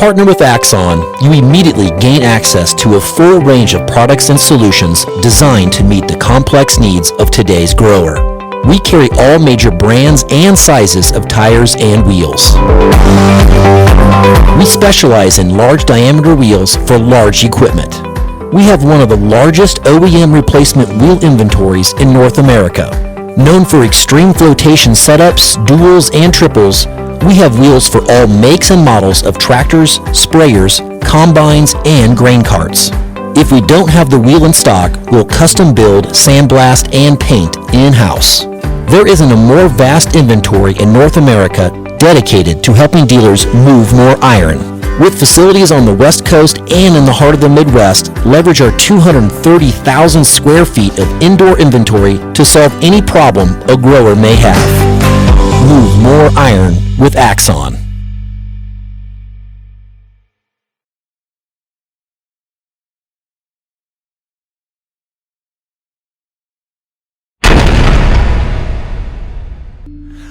partner with Axon, you immediately gain access to a full range of products and solutions designed to meet the complex needs of today's grower. We carry all major brands and sizes of tires and wheels. We specialize in large diameter wheels for large equipment. We have one of the largest OEM replacement wheel inventories in North America. Known for extreme flotation setups, duals, and triples, we have wheels for all makes and models of tractors, sprayers, combines, and grain carts. If we don't have the wheel in stock, we'll custom build, sandblast, and paint in-house. There isn't a more vast inventory in North America dedicated to helping dealers move more iron. With facilities on the West Coast and in the heart of the Midwest, leverage our 230,000 square feet of indoor inventory to solve any problem a grower may have. Move more iron with Axon.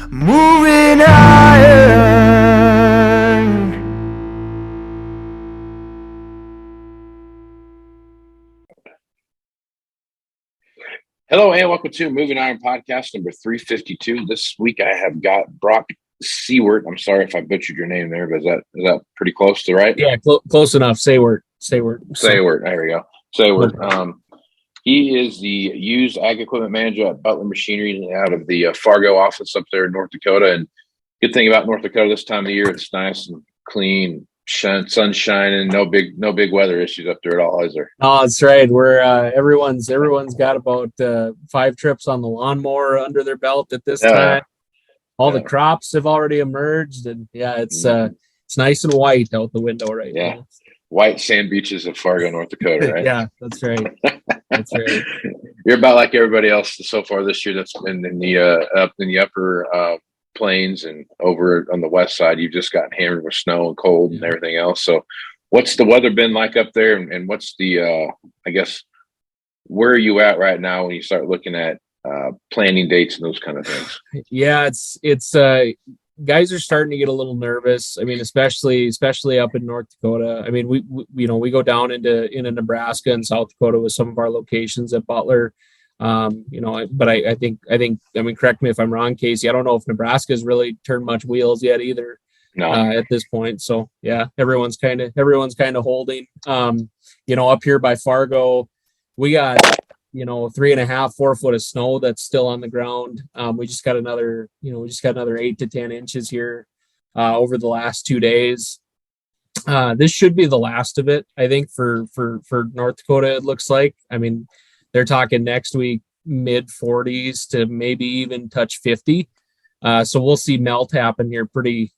Moving iron. Hello and welcome to Moving Iron Podcast number 352. This week I have got Brock Saewert. I'm sorry if I butchered your name there, but is that pretty close to right? Yeah, close enough. Saewert. There we go. Saewert. He is the used ag equipment manager at Butler Machinery out of the Fargo office up there in North Dakota. And good thing about North Dakota this time of year, it's nice and clean, sun shining, no big weather issues up there at all, is there? Oh, that's right. We're everyone's got about 5 trips on the lawnmower under their belt at this time. All the crops have already emerged, and it's nice and white out the window right now. White sand beaches of Fargo, North Dakota, right? Yeah, that's right. That's right. You're about like everybody else so far this year that's been in the up in the upper plains and over on the west side. You've just gotten hammered with snow and cold and everything else. So what's the weather been like up there, and what's the I guess where are you at right now when you start looking at planning dates and those kind of things? Yeah, it's guys are starting to get a little nervous. I mean, especially up in North Dakota. I mean, we go down into Nebraska and South Dakota with some of our locations at Butler. But I think, I mean, correct me if I'm wrong, Casey. I don't know if Nebraska's really turned much wheels yet either. No. At this point. So yeah, everyone's kind of holding. Up here by Fargo, we got 3.5, 4 foot of snow that's still on the ground. We just got another 8 to 10 inches here over the last 2 days. This should be the last of it, I think, for North Dakota. It looks like. I mean, they're talking next week mid 40s to maybe even touch 50. So we'll see melt happen here pretty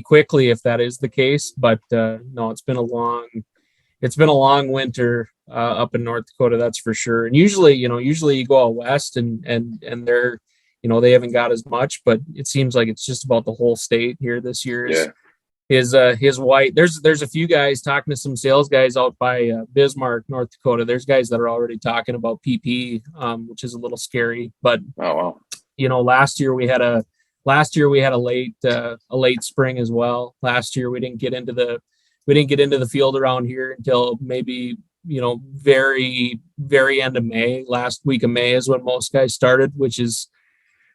quickly if that is the case. But no, it's been a long winter up in North Dakota, that's for sure. And usually you go out west and they're, they haven't got as much, but it seems like it's just about the whole state here this year is white. There's a few guys talking to some sales guys out by Bismarck, North Dakota. There's guys that are already talking about PP, which is a little scary. But oh wow, last year we had a late spring as well. Last year we didn't get into the field around here until maybe very, very end of May. Last week of May is when most guys started, which is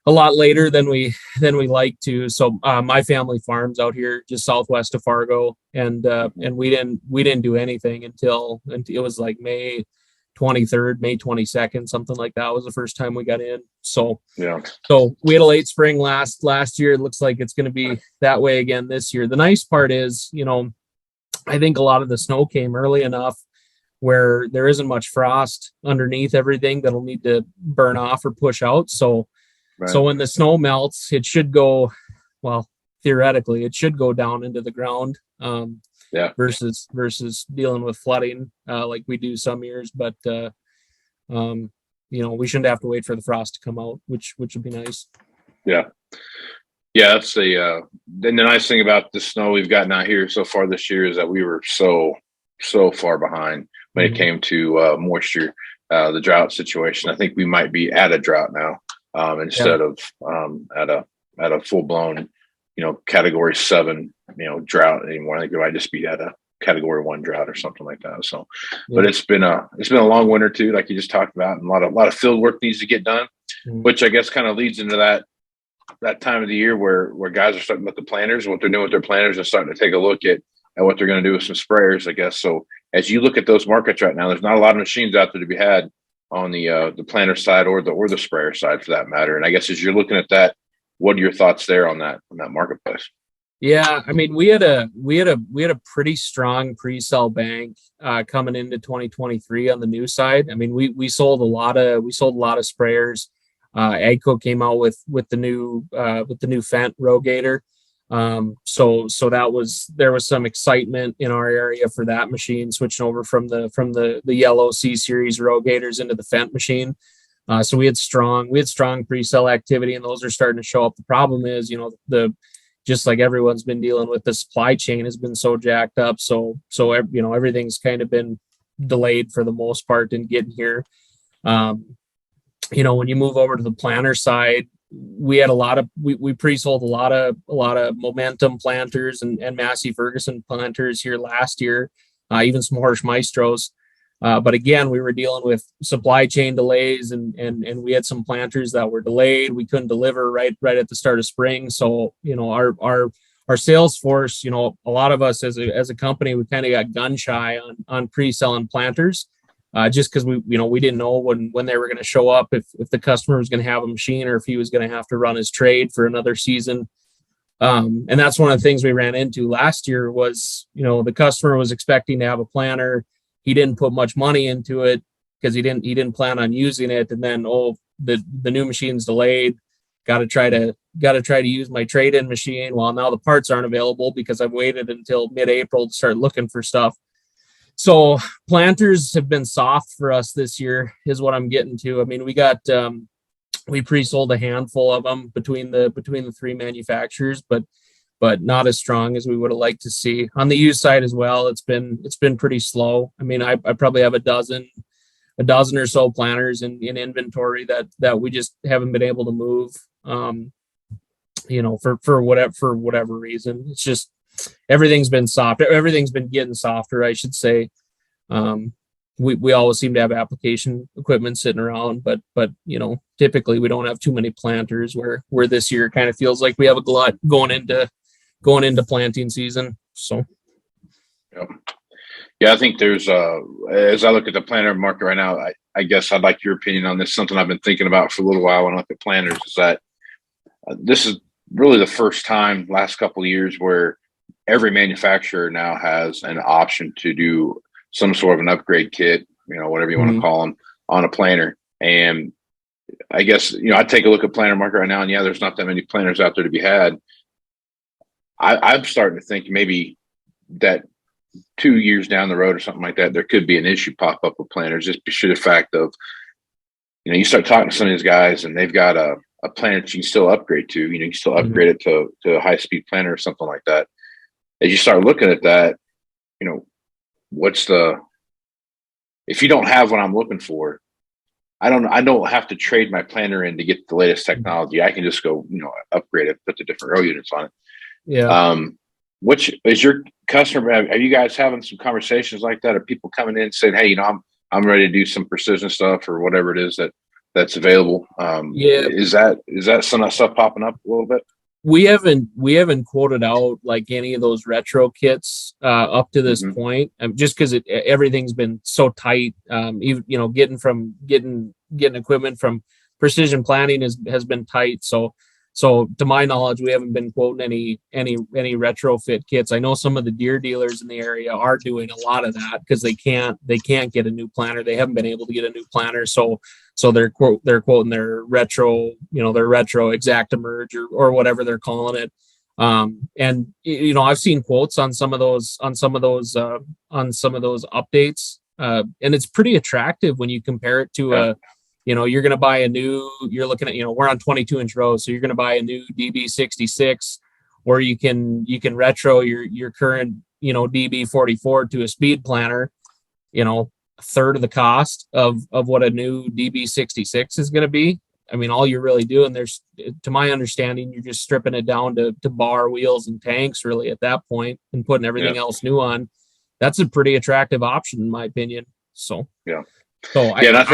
a lot later than we like to. So my family farms out here just southwest of Fargo, and we didn't do anything until it was like May 23rd, May 22nd, something like that was the first time we got in. So we had a late spring last year. It looks like it's going to be that way again this year. The nice part is, I think a lot of the snow came early enough where there isn't much frost underneath everything that'll need to burn off or push out. So when the snow melts, it should go, well, theoretically, it should go down into the ground versus dealing with flooding like we do some years. But, we shouldn't have to wait for the frost to come out, which would be nice. Yeah. Yeah, that's the nice thing about the snow we've gotten out here so far this year is that we were so far behind when it came to moisture, the drought situation. I think we might be at a drought now instead of at a full blown, category 7, drought anymore. I think it might just be at a category 1 drought or something like that. So, but it's been a long winter too, like you just talked about, and a lot of field work needs to get done, which I guess kind of leads into that time of the year where guys are starting with the planters, what they're doing with their planters, and starting to take a look at what they're going to do with some sprayers, I guess. So as you look at those markets right now, there's not a lot of machines out there to be had on the planter side or the sprayer side for that matter. And I guess as you're looking at that, what are your thoughts there on that marketplace? Yeah, I mean, we had a pretty strong pre-sale bank coming into 2023 on the new side. I mean, we sold a lot of sprayers. AGCO came out with the new Fendt Rogator. So there was some excitement in our area for that machine, switching over from the yellow C series Rogators into the Fendt machine. So we had strong pre-sale activity, and those are starting to show up. The problem is, just like everyone's been dealing with, the supply chain has been so jacked up. So everything's kind of been delayed for the most part in getting here. When you move over to the planter side, we had we pre-sold a lot of Momentum planters and Massey Ferguson planters here last year, even some Horsch Maestros. But again, we were dealing with supply chain delays, and we had some planters that were delayed. We couldn't deliver right at the start of spring. So, our sales force, a lot of us as a company, we kind of got gun shy on pre-selling planters, just because we didn't know when they were going to show up, if the customer was going to have a machine or if he was going to have to run his trade for another season. And that's one of the things we ran into last year was, the customer was expecting to have a planter. He didn't put much money into it because he didn't plan on using it. And then, the new machine's delayed. Got to try to use my trade-in machine. Well, now the parts aren't available because I've waited until mid-April to start looking for stuff. So planters have been soft for us this year, is what I'm getting to. I mean, we pre-sold a handful of them between the 3 manufacturers, but not as strong as we would have liked to see. On the used side as well, it's been pretty slow. I mean, I probably have a dozen or so planters in inventory that we just haven't been able to move. For whatever reason. It's just everything's been soft. Everything's been getting softer, I should say. We always seem to have application equipment sitting around, but typically we don't have too many planters. Where this year kind of feels like we have a glut going into planting season. So, yeah, I think there's as I look at the planter market right now, I guess I'd like your opinion on this. Something I've been thinking about for a little while when I look at planters is that this is really the first time last couple of years where every manufacturer now has an option to do some sort of an upgrade kit, whatever you want to call them, on a planter. And I guess, I take a look at planter market right now, and there's not that many planters out there to be had. I'm starting to think maybe that 2 years down the road or something like that, there could be an issue pop up with planters, just for the fact of, you start talking to some of these guys and they've got a planter that you can still upgrade to, you can still upgrade it to a high speed planter or something like that. As you start looking at that, if you don't have what I'm looking for, I don't have to trade my planter in to get the latest technology. I can just go, upgrade it, put the different row units on it. Yeah. Which is your customer? Are you guys having some conversations like that? Are people coming in saying, "Hey, I'm ready to do some precision stuff or whatever it is that's available"? Is that some of that stuff popping up a little bit? We haven't quoted out like any of those retro kits up to this point, just because everything's been so tight. Even getting equipment from Precision Planting has been tight. So to my knowledge, we haven't been quoting any retrofit kits. I know some of the deer dealers in the area are doing a lot of that because they can't get a new planter. They haven't been able to get a new planter. So they're quoting their retro, their retro Exacta-Merge or whatever they're calling it. And I've seen quotes on some of those updates. And it's pretty attractive when you compare it to you're going to buy you're looking at, we're on 22-inch rows. So you're going to buy a new DB66, or you can retro your current, DB44 to a speed planter, a third of the cost of what a new DB66 is going to be. I mean, all you're really doing there's, to my understanding, you're just stripping it down to bar, wheels, and tanks really at that point, and putting everything else new on. That's a pretty attractive option in my opinion. So yeah. So Yeah,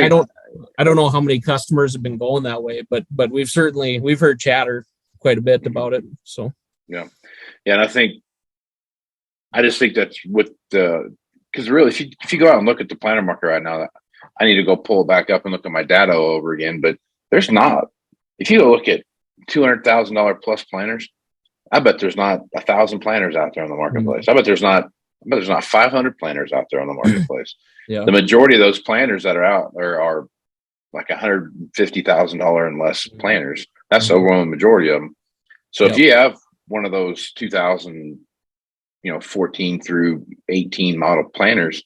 I don't know how many customers have been going that way, but we've heard chatter quite a bit about it. So yeah. And I just think that's with because really, if you go out and look at the planter market right now, I need to go pull it back up and look at my data all over again. But there's not. If you go look at $200,000 plus planters, I bet there's not 1,000 planters out there on the marketplace. I bet there's not 500 planters out there on the marketplace. Yeah. The majority of those planters that are out there are like $150,000 and less planters. That's the overwhelming majority of them. So if you have one of those 2014 through 18 model planters,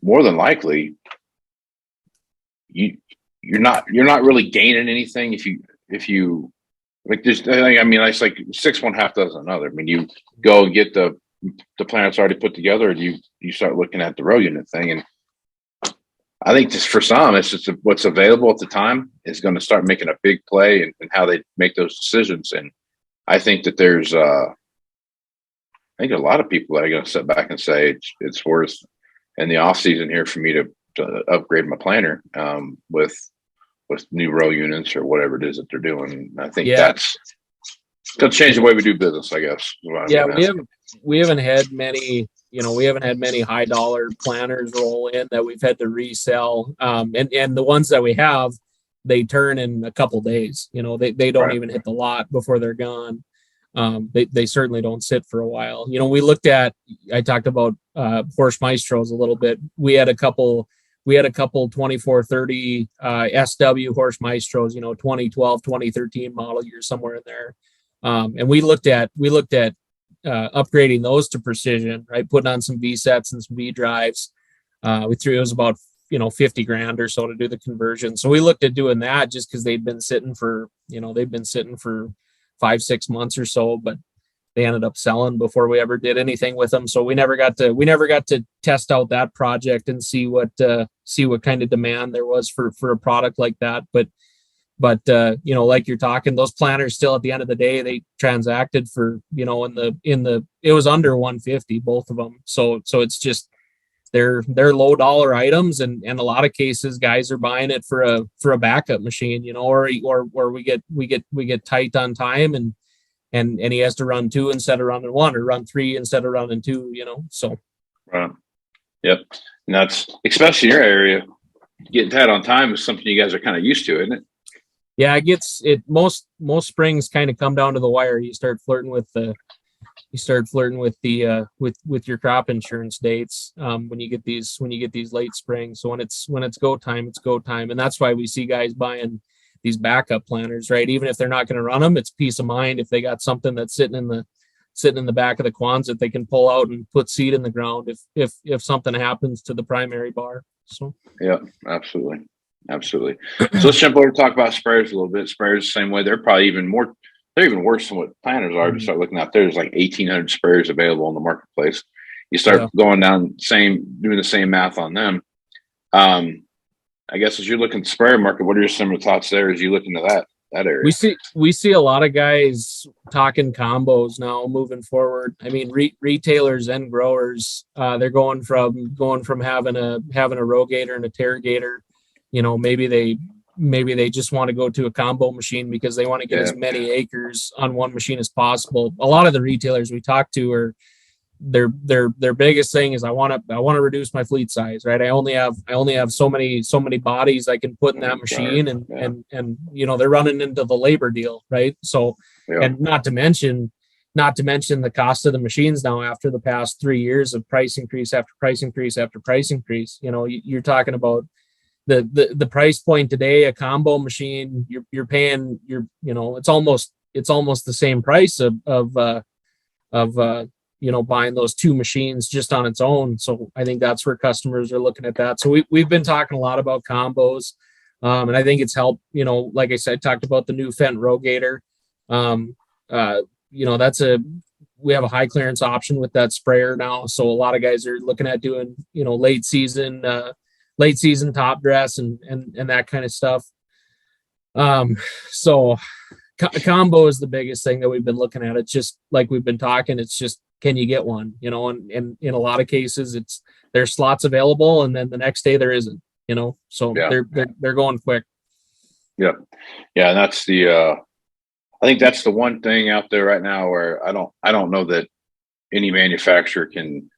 more than likely you're not really gaining anything if you like this. I mean, it's like 6 one half dozen another. I mean, you go and get the plan that's already put together, and you start looking at the row unit thing. And I think just for some, it's just what's available at the time is going to start making a big play in how they make those decisions. And I think that there's I think a lot of people that are going to sit back and say it's worth in the off season here for me to upgrade my planter with new row units or whatever it is that they're doing. I think that's going to change the way we do business, I guess. Yeah, we haven't had many high dollar planters roll in that we've had to resell. And the ones that we have, they turn in a couple days. They don't even hit the lot before they're gone. They certainly don't sit for a while. I talked about Horse Maestros a little bit. We had a couple 2430 SW Horse Maestros, 2012, 2013 model year, somewhere in there. And we looked at upgrading those to precision, right? Putting on some V sets and some V drives. It was about, $50,000 or so to do the conversion. So we looked at doing that just because they'd been sitting for 5-6 months or so, but they ended up selling before we ever did anything with them. So we never got to test out that project and see what kind of demand there was for a product like that. But like you're talking, those planters still at the end of the day, they transacted for, it was under 150, both of them. So it's just, they're low dollar items. And a lot of cases, guys are buying it for a backup machine, or we get tight on time and he has to run 2 instead of running 1, or run 3 instead of running 2, so. Right. Yep. And that's, especially in your area, getting tight on time is something you guys are kind of used to, isn't it? Yeah, most springs kind of come down to the wire. You start flirting with your crop insurance dates when you get these late springs. So when it's go time, it's go time. And that's why we see guys buying these backup planters, right? Even if they're not going to run them, it's peace of mind if they got something that's sitting in the back of the Quans that they can pull out and put seed in the ground if something happens to the primary bar. So yeah, absolutely. So let's jump over to talk about sprayers a little bit. Sprayers the same way. They're probably even worse than what planters are. You start looking out there, there's like 1,800 sprayers available in the marketplace. You start going down doing the same math on them. I guess as you're looking at the sprayer market, what are your similar thoughts there as you look into that area? We see a lot of guys talking combos now moving forward. I mean, retailers and growers, they're going from having a rogator and a terrogator. Maybe they just want to go to a combo machine because they want to get as many acres on one machine as possible. A lot of the retailers we talk to are their biggest thing is I want to reduce my fleet size, right? I only have so many bodies I can put in that machine, and they're running into the labor deal, right? So and not to mention the cost of the machines now after the past 3 years of price increase after price increase after price increase. You're talking about the price point today, a combo machine, you're paying it's almost the same price of buying those 2 machines just on its own. So I think that's where customers are looking at that. So we've been talking a lot about combos, and I think it's helped. Like I said, talked about the new Fendt Rogator. We have a high clearance option with that sprayer now. So a lot of guys are looking at doing late season top dress and that kind of stuff. So combo is the biggest thing that we've been looking at. It's just like we've been talking. It's just, can you get one? You know, and in a lot of cases, there's slots available, and then the next day there isn't. You know, so they're going quick. Yeah, yeah, and that's the. I think that's the one thing out there right now where I don't know that any manufacturer can,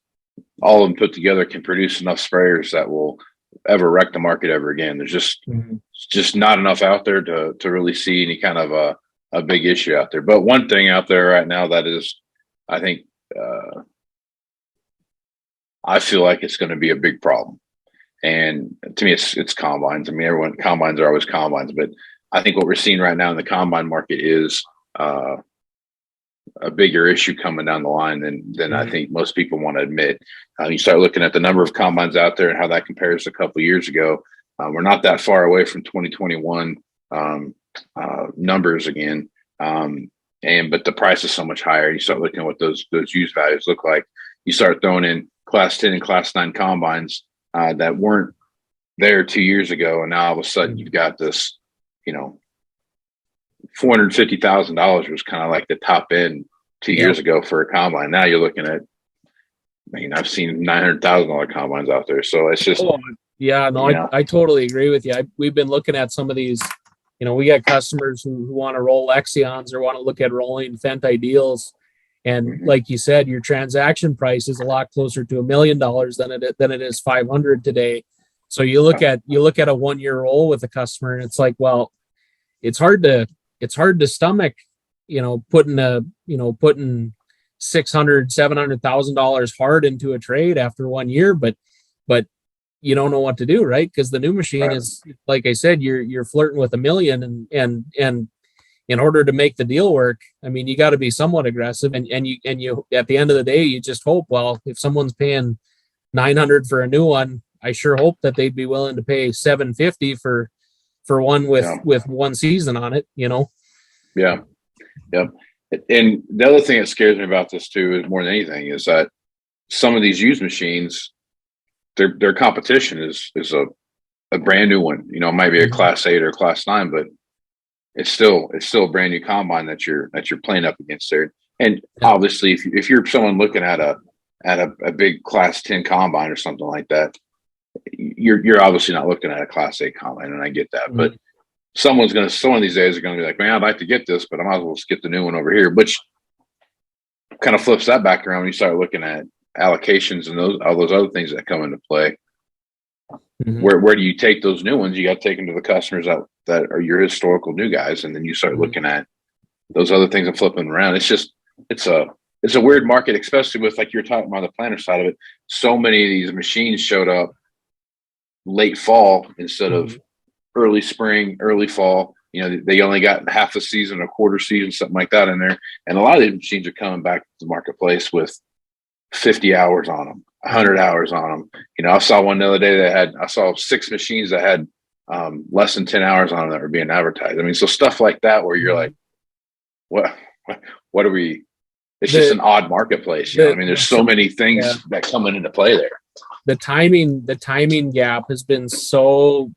all of them put together, can produce enough sprayers that will ever wreck the market ever again. There's just not enough out there to really see any kind of a big issue out there. But one thing out there right now that is, I think, I feel like it's going to be a big problem. And to me, it's combines. I mean, combines are always combines, but I think what we're seeing right now in the combine market is a bigger issue coming down the line than I think most people want to admit. You start looking at the number of combines out there and how that compares to a couple of years ago. We're not that far away from 2021 numbers again, but the price is so much higher. You start looking at what those used values look like. You start throwing in Class 10 and Class 9 combines that weren't there 2 years ago, and now all of a sudden you've got this. You know, $450,000 was kind of like the top end 2 years ago for a combine. Now you're looking at, I mean, I've seen $900,000 combines out there. So it's just, I totally agree with you. We've been looking at some of these, you know, we got customers who want to roll Lexions or want to look at rolling Fendt Ideals. And like you said, your transaction price is a lot closer to $1 million than it is 500 today. So you look at a 1 year roll with a customer, and it's like, well, it's hard to stomach, you know, putting $600,000, $700,000 hard into a trade after 1 year, but you don't know what to do, right? Because the new machine is, like I said, you're flirting with $1 million, and in order to make the deal work, I mean, you got to be somewhat aggressive, and you at the end of the day, you just hope, well, if someone's paying $900 for a new one, I sure hope that they'd be willing to pay $750 for one with one season on it, you know? Yeah. Yep. And the other thing that scares me about this too, is more than anything, is that some of these used machines, their competition is a brand new one. You know, it might be a Class 8 or Class 9, but it's still a brand new combine that you're playing up against there. And obviously, if you're someone looking at a big Class 10 combine or something like that, you're obviously not looking at a Class 8 combine, and I get that. But some of these days are going to be like, man, I'd like to get this, but I might as well just get the new one over here, which kind of flips that back around when you start looking at allocations and all those other things that come into play. Where do you take those new ones? You got to take them to the customers that are your historical new guys, and then you start looking at those other things and flipping around. It's a weird market, especially with, like you're talking about, the planter side of it. So many of these machines showed up late fall instead of early spring, early fall. You know, they only got half a season, a quarter season, something like that in there. And a lot of these machines are coming back to the marketplace with 50 hours on them, 100 hours on them. You know, I saw one the other day I saw 6 machines that had less than 10 hours on them that were being advertised. I mean, so stuff like that where you're like, what are we? It's just an odd marketplace. You know, I mean, there's so many things that come into play there. The timing gap has been so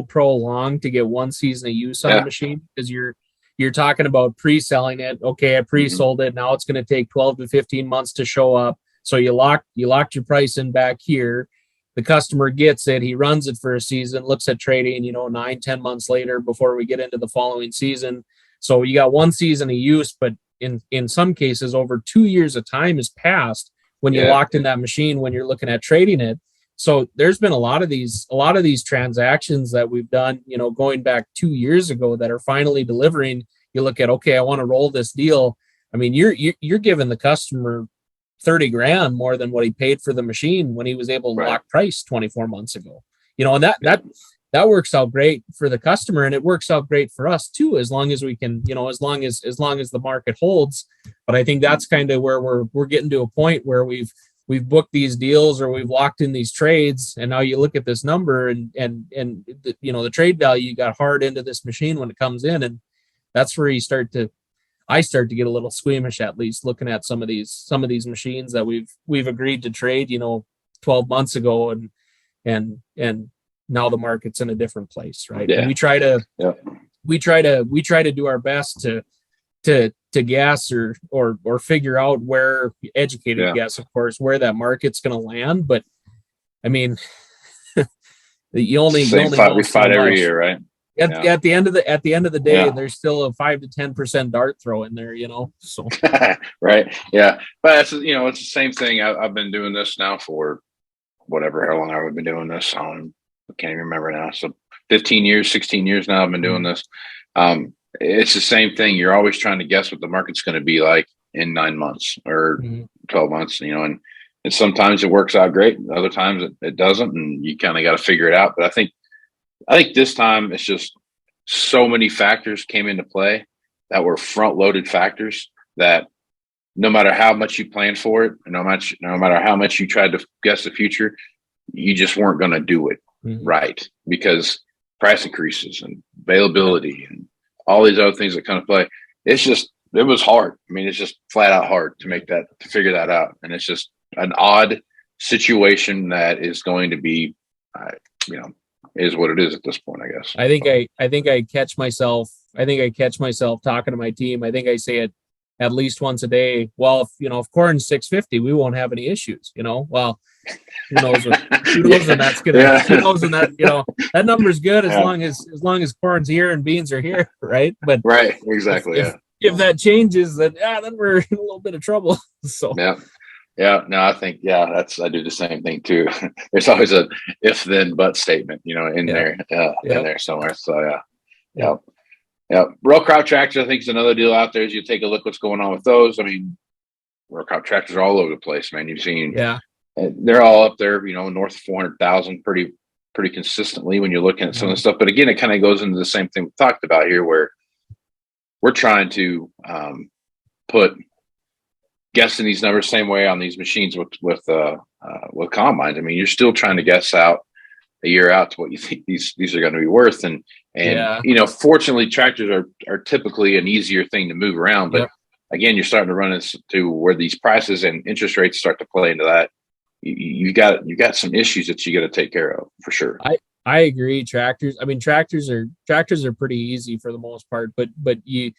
prolonged to get one season of use on a machine, because you're talking about pre-selling it. Okay, I pre-sold it. Now it's going to take 12 to 15 months to show up. So you locked your price in back here. The customer gets it. He runs it for a season, looks at trading, 9-10 months later before we get into the following season. So you got one season of use, but in some cases, over 2 years of time has passed when you locked in that machine, when you're looking at trading it. So there's been a lot of these transactions that we've done, going back 2 years ago, that are finally delivering. You look at, okay, I want to roll this deal. I mean, you're giving the customer $30,000 more than what he paid for the machine when he was able to lock price 24 months ago. And that works out great for the customer, and it works out great for us too, as long as we can, as long as the market holds. But I think that's kind of where we're getting to a point where we've booked these deals, or we've locked in these trades, and now you look at this number and the trade value got hard into this machine when it comes in, and that's where I start to get a little squeamish, at least looking at some of these machines that we've agreed to trade 12 months ago, and now the market's in a different place, right? And we try to we try to do our best to guess or figure out where educated guess, of course, where that market's going to land. But I mean, you only fight know we so fight every much. year, right? At the end of the day, there's still a 5 to 10% dart throw in there, so right. Yeah. But it's the same thing. I've been doing this now for whatever, how long I've been doing this. I can't even remember now. So 15 years, 16 years now I've been doing this. It's the same thing. You're always trying to guess what the market's going to be like in 9 months or 12 months, and sometimes it works out great. Other times it doesn't, and you kind of got to figure it out. But I think this time it's just so many factors came into play that were front loaded factors that no matter how much you planned for it, no matter how much you tried to guess the future, you just weren't going to do it right, because price increases and availability and all these other things that kind of play. It was hard. I mean, it's just flat out hard to figure that out. And it's just an odd situation that is going to be, is what it is at this point, I guess. I think I catch myself talking to my team. I think I say it at least once a day. Well, if corn's 650, we won't have any issues, well, who knows when that's gonna, who knows when that, that number's good as long as corn's here and beans are here. Right. But right. Exactly. If that changes, then we're in a little bit of trouble. So yeah, no, I think, I do the same thing too. There's always a if then but statement, in there somewhere. So yeah. Row crop tractors, I think, is another deal out there. As you take a look what's going on with those. I mean, row crop tractors are all over the place, man. You've seen, they're all up there, north of 400,000 pretty consistently when you're looking at some of the stuff. But again, it kind of goes into the same thing we talked about here, where we're trying to put guessing these numbers same way on these machines with combines. I mean, you're still trying to guess out a year out to what you think these are going to be worth. And fortunately, tractors are typically an easier thing to move around. But again, you're starting to run into where these prices and interest rates start to play into that. You got some issues that you got to take care of for sure. I agree. Tractors are pretty easy for the most part, but you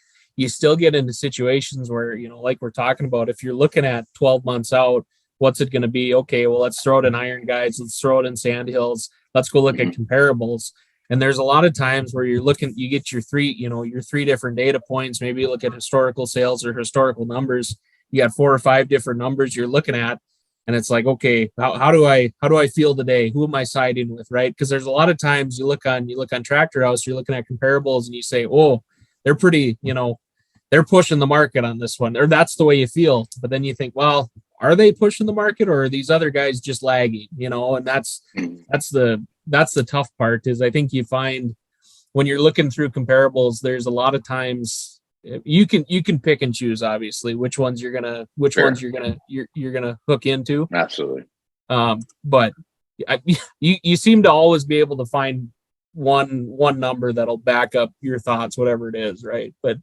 still get into situations where, like we're talking about, if you're looking at 12 months out, what's it going to be? Okay, well, let's throw it in iron guides. Let's throw it in sand hills. Let's go look at comparables. And there's a lot of times where you get your three different data points. Maybe you look at historical sales or historical numbers. You got 4 or 5 different numbers you're looking at. And it's like, okay, how do I feel today? Who am I siding with? Right. Because there's a lot of times you look on Tractor House, you're looking at comparables and you say, oh, they're pretty, they're pushing the market on this one, or that's the way you feel. But then you think, well, are they pushing the market, or are these other guys just lagging? And that's the tough part. Is I think you find when you're looking through comparables, there's a lot of times you can pick and choose, obviously, which ones you're gonna hook into. Absolutely. But you seem to always be able to find one number that'll back up your thoughts, whatever it is, right? But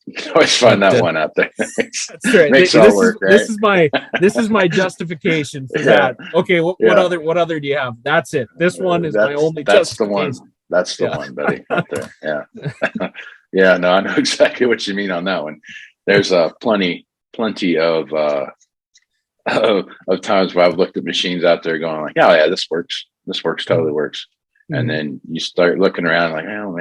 you can always find that one out there. That's right. Makes it all work, right? This is my justification for that. Okay, what other do you have? That's it. This one is my only justification. That's the one, buddy. Out there. Yeah. Yeah, no, I know exactly what you mean on that one. There's plenty of times where I've looked at machines out there going like, oh yeah, this works. This works, totally works. Mm-hmm. And then you start looking around like, oh,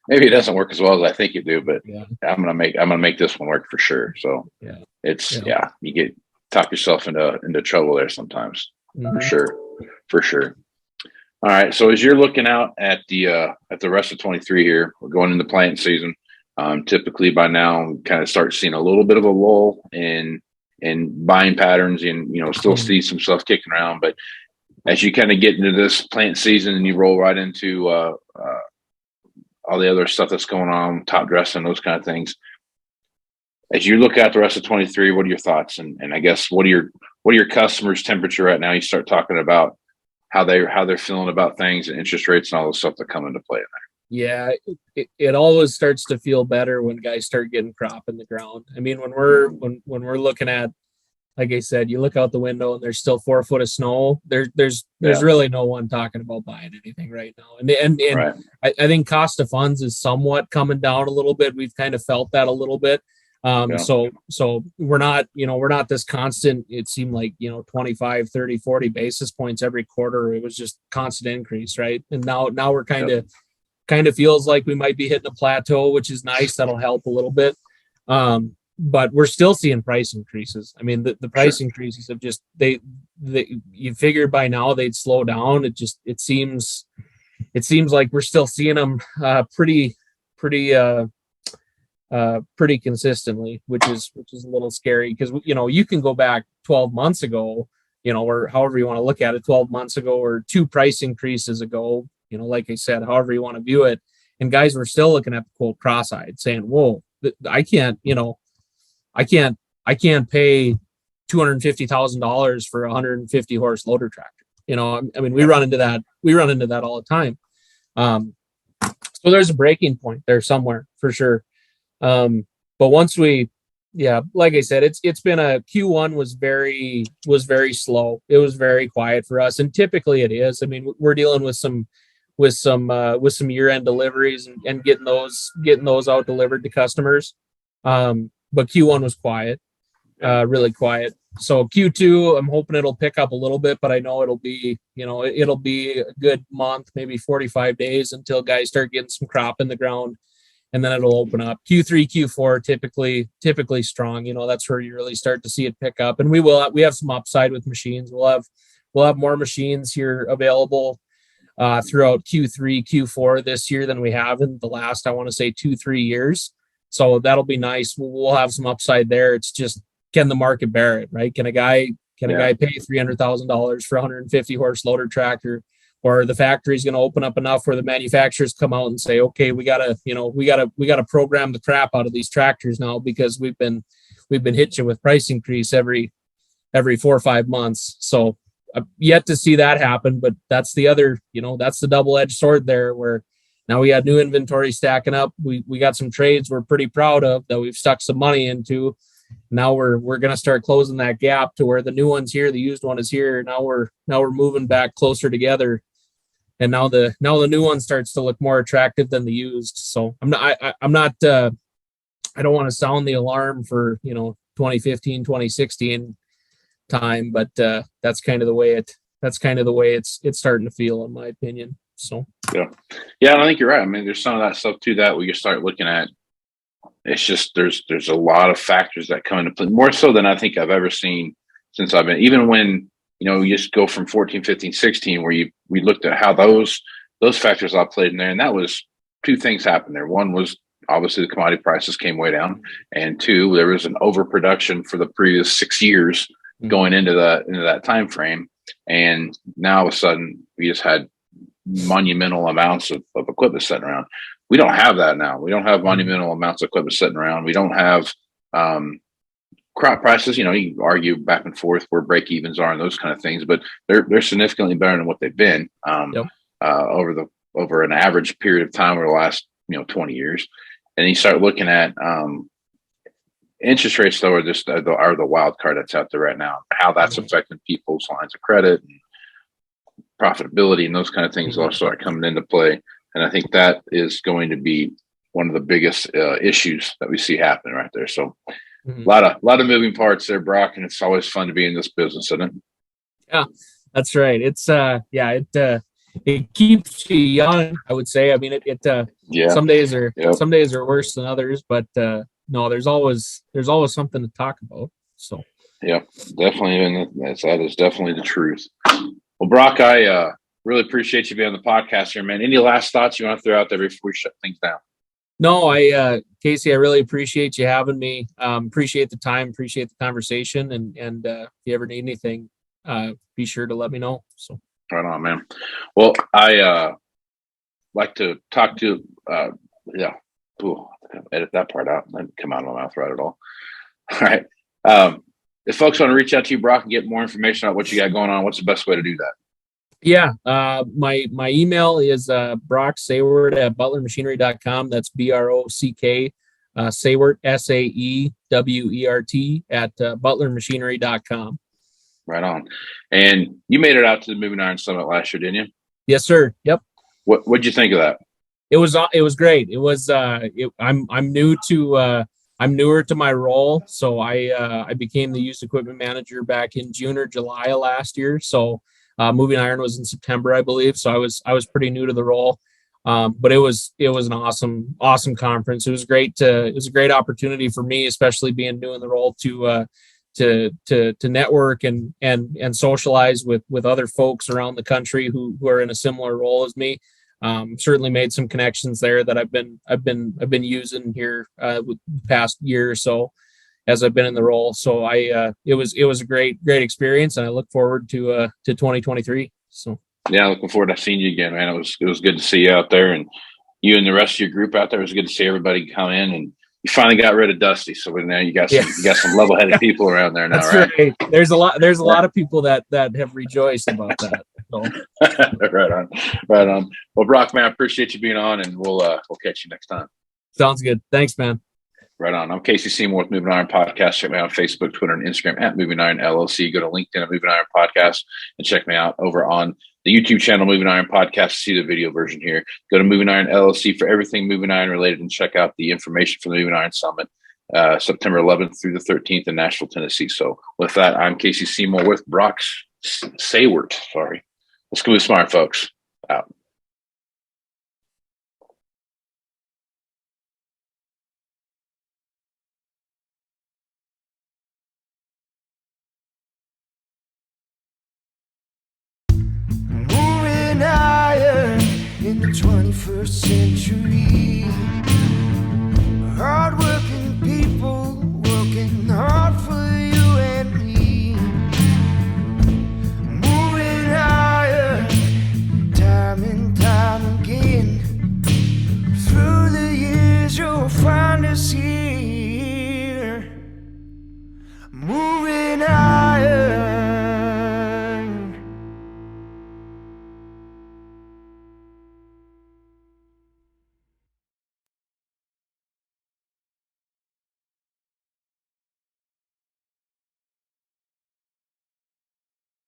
maybe it doesn't work as well as I think it do, but I'm gonna make this one work for sure. So you talk yourself into trouble there sometimes. For sure. All right. So as you're looking out at the rest of 23 here, we're going into planting season. Typically by now we kind of start seeing a little bit of a lull in buying patterns and, still see some stuff kicking around. But as you kind of get into this plant season and you roll right into all the other stuff that's going on, top dressing, those kind of things. As you look at the rest of 23, what are your thoughts? And I guess what are your customers' temperature right now? You start talking about how they're feeling about things and interest rates and all the stuff that come into play in there. Yeah, it always starts to feel better when guys start getting crop in the ground. I mean, when we're looking at like I said, you look out the window and there's still 4 foot of snow. There's really no one talking about buying anything right now. And Right. I think cost of funds is somewhat coming down a little bit. We've kind of felt that a little bit. So we're not this constant, it seemed like, 25, 30, 40 basis points every quarter. It was just constant increase. Right. And now we're kind of feels like we might be hitting a plateau, which is nice. That'll help a little bit. But we're still seeing price increases. I mean, the price increases have just, you figured by now they'd slow down. It seems like we're still seeing them, pretty consistently, which is a little scary because, you can go back 12 months ago, or however you want to look at it, 12 months ago or 2 price increases ago, like I said, however you want to view it. And guys were still looking at the quote cross-eyed saying, whoa, I can't pay $250,000 for a 150 horse loader tractor. I mean, we run into that all the time. So there's a breaking point there somewhere for sure. But once like I said, it's been Q1 was very slow. It was very quiet for us. And typically it is. I mean, we're dealing with some year-end deliveries and getting those out delivered to customers. But Q1 was quiet, really quiet. So Q2, I'm hoping it'll pick up a little bit, but I know it'll be a good month, maybe 45 days until guys start getting some crop in the ground, and then it'll open up. Q3, Q4, typically strong. That's where you really start to see it pick up. And we have some upside with machines. We'll have more machines here available throughout Q3, Q4 this year than we have in the last, I want to say 2-3 years. So that'll be nice. We'll have some upside there. It's just, can the market bear it, right? Can a guy pay $300,000 for a 150 horse loader tractor, or the factory's going to open up enough where the manufacturers come out and say, okay, we gotta program the crap out of these tractors now because we've been hitting you with price increase every 4 or 5 months. So I've yet to see that happen, but that's the other, that's the double-edged sword there, where now we got new inventory stacking up. We got some trades we're pretty proud of that we've stuck some money into. Now we're going to start closing that gap to where the new one's here, the used one is here. Now we're moving back closer together, and now the new one starts to look more attractive than the used. So I don't want to sound the alarm for 2015, 2016 time, but that's kind of the way it's starting to feel, in my opinion. So yeah, I think you're right. I mean, there's some of that stuff too that we can start looking at. It's just there's a lot of factors that come into play, more so than I think I've ever seen since I've been. Even when you just go from 14, 15, 16, where we looked at how those factors all played in there, and that was 2 things happened there. One was obviously the commodity prices came way down, and 2, there was an overproduction for the previous 6 years going into that time frame, and now all of a sudden we just had monumental amounts of equipment sitting around. We don't have that now. We don't have monumental amounts of equipment sitting around. We don't have crop prices. You argue back and forth where break evens are and those kind of things, but they're significantly better than what they've been over an average period of time over the last 20 years. And you start looking at interest rates, though, are the wild card that's out there right now. How that's affecting people's lines of credit and profitability and those kind of things will start coming into play. And I think that is going to be one of the biggest issues that we see happening right there. So a lot of moving parts there, Brock, and it's always fun to be in this business, isn't it? Yeah, that's right. It's it keeps you young, I would say. I mean, some days are worse than others, but no, there's always something to talk about. So yeah, definitely, and that is definitely the truth. Well, Brock, I really appreciate you being on the podcast here, man. Any last thoughts you want to throw out there before we shut things down? No, Casey, I really appreciate you having me. Appreciate the time, appreciate the conversation, and if you ever need anything, be sure to let me know. So right on, man. Well, I like to talk to edit that part out. That didn't come out of my mouth right at all. All right. If folks want to reach out to you, Brock, and get more information on what you got going on, what's the best way to do that? Yeah. My email is Brock Saewert at butlermachinery.com. That's BROCK, Saewert, WERT at butlermachinery.com. Right on. And you made it out to the Moving Iron Summit last year, didn't you? Yes, sir. Yep. What'd you think of that? It was great. It was I'm newer to my role, so I became the used equipment manager back in June or July of last year. So Moving Iron was in September, I believe. So I was pretty new to the role. But it was an awesome conference. It was a great opportunity for me, especially being new in the role, to network and socialize with other folks around the country who are in a similar role as me. Certainly made some connections there that I've been using here with the past year or so as I've been in the role. So it was a great experience, and I look forward to 2023. So yeah, looking forward to seeing you again, man. It was good to see you out there, and you and the rest of your group out there. It was good to see everybody come in, and you finally got rid of Dusty. So now you got some level-headed people around there now, That's right? There's a lot of people that have rejoiced about that. So. Right on. Well, Brock, man, I appreciate you being on, and we'll catch you next time. Sounds good. Thanks, man. Right on. I'm Casey Seymour with Moving Iron Podcast. Check me out on Facebook, Twitter, and Instagram at Moving Iron LLC. Go to LinkedIn at Moving Iron Podcast and check me out over on the YouTube channel, Moving Iron Podcast, to see the video version here. Go to Moving Iron LLC for everything Moving Iron related, and check out the information from the Moving Iron Summit, September 11th through the 13th in Nashville, Tennessee. So with that, I'm Casey Seymour with Brock Saewert. Sorry. Let's go with smart folks. Out. Moving iron in the 21st century. Hard work.